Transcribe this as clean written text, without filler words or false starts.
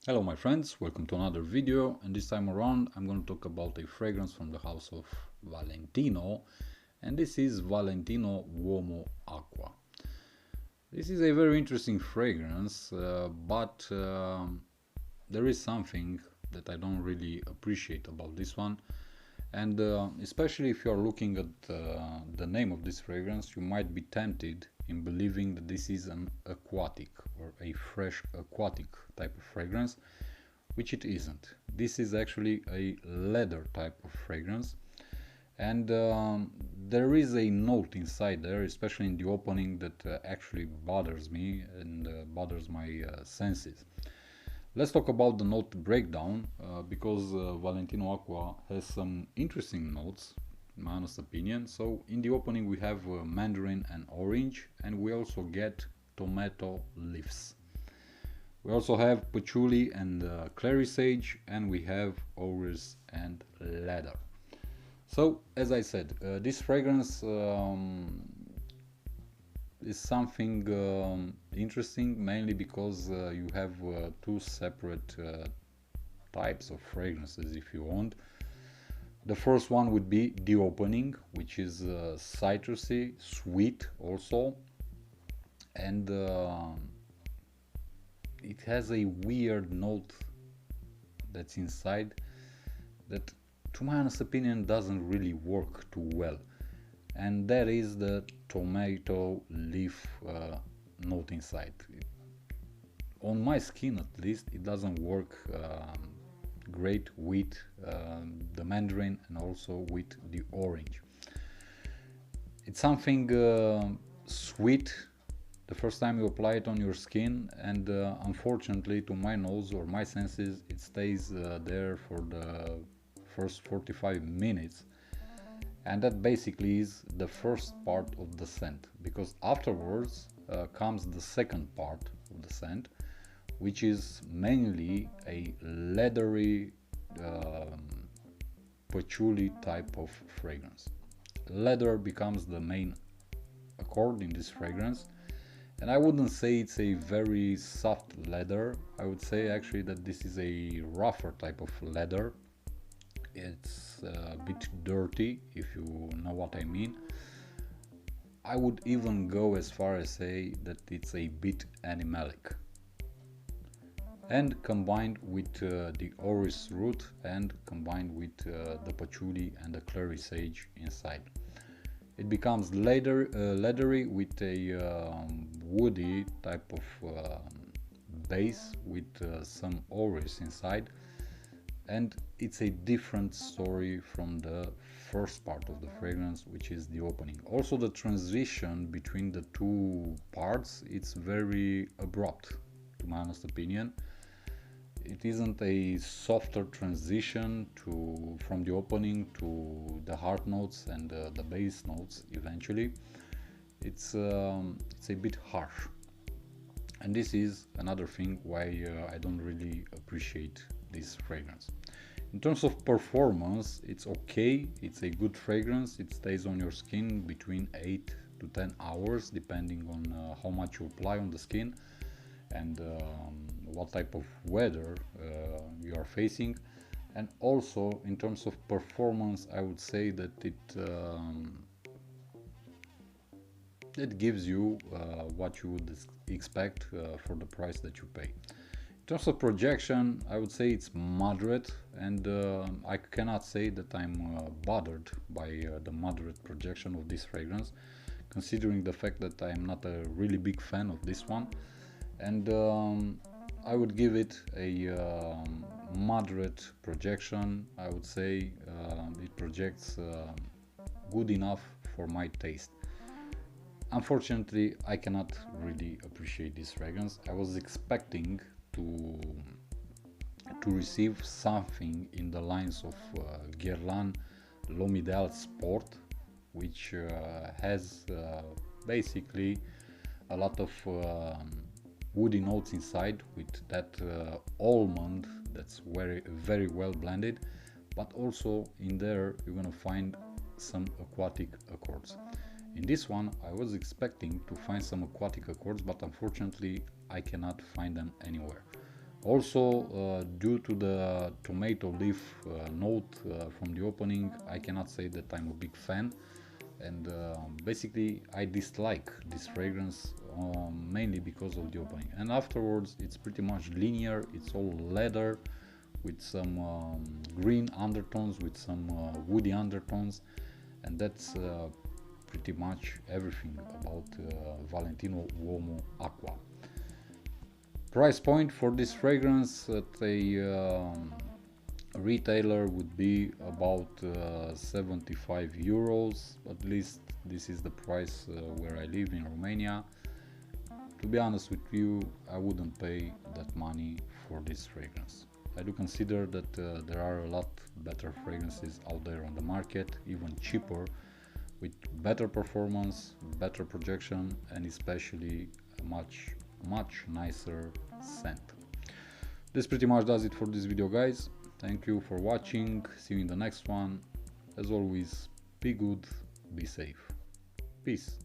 Hello my friends, welcome to another video, and this time around I'm going to talk about a fragrance from the house of Valentino, and this is Valentino Uomo Acqua. This is a very interesting fragrance, but there is something that I don't really appreciate about this one, and especially if you are looking at the name of this fragrance, you might be tempted in believing that this is an aquatic or a fresh aquatic type of fragrance, which it isn't. This is actually a leather type of fragrance, and there is a note inside there, especially in the opening, that actually bothers me and bothers my senses. Let's talk about the note breakdown, because Valentino Acqua has some interesting notes, in my honest opinion. So in the opening we have mandarin and orange, and we also get tomato leaves. We also have patchouli and clary sage, and we have orris and leather. So as I said, this fragrance is something interesting, mainly because you have two separate types of fragrances, if you want. The first one would be the opening, which is citrusy, sweet also, and it has a weird note that's inside that, to my honest opinion, doesn't really work too well, and that is the tomato leaf note inside. On my skin at least, it doesn't work great with the mandarin and also with the orange. It's something sweet the first time you apply it on your skin, and unfortunately to my nose or my senses it stays there for the first 45 minutes, and that basically is the first part of the scent, because afterwards comes the second part of the scent, which is mainly a leathery patchouli type of fragrance. Leather becomes the main accord in this fragrance, and I wouldn't say it's a very soft leather. I would say actually that this is a rougher type of leather. It's a bit dirty, if you know what I mean. I would even go as far as say that it's a bit animalic. And combined with the orris root, and combined with the patchouli and the clary sage inside, it becomes leathery with a woody type of base with some orris inside, and it's a different story from the first part of the fragrance, which is the opening. Also the transition between the two parts, it's very abrupt, to my honest opinion. It isn't a softer transition from the opening to the heart notes and the bass notes eventually. It's a bit harsh, and this is another thing why I don't really appreciate this fragrance. In terms of performance, it's okay. It's a good fragrance. It stays on your skin between 8 to 10 hours, depending on how much you apply on the skin and what type of weather you are facing. And also in terms of performance, I would say that it gives you what you would expect for the price that you pay. In terms of projection, I would say it's moderate, and I cannot say that I'm bothered by the moderate projection of this fragrance, considering the fact that I'm not a really big fan of this one. And I would give it a moderate projection. I would say it projects good enough for my taste. Unfortunately, I cannot really appreciate this fragrance. I was expecting to receive something in the lines of Guerlain L'Homme Sport, which has basically a lot of woody notes inside, with that almond that's very well blended, but also in there you're gonna find some aquatic accords. In this one I was expecting to find some aquatic accords, but unfortunately I cannot find them anywhere. Also, due to the tomato leaf note from the opening, I cannot say that I'm a big fan, and basically I dislike this fragrance mainly because of the opening. And afterwards it's pretty much linear, it's all leather with some green undertones, with some woody undertones, and that's pretty much everything about Valentino Uomo Acqua. Price point for this fragrance at a retailer would be about 75 euros. At least this is the price where I live in Romania. To be honest with you, I wouldn't pay that money for this fragrance. I do consider that there are a lot better fragrances out there on the market, even cheaper, with better performance, better projection, and especially a much nicer scent. This pretty much does it for this video, guys. Thank you for watching. See you in the next one. As always, be good, be safe. Peace.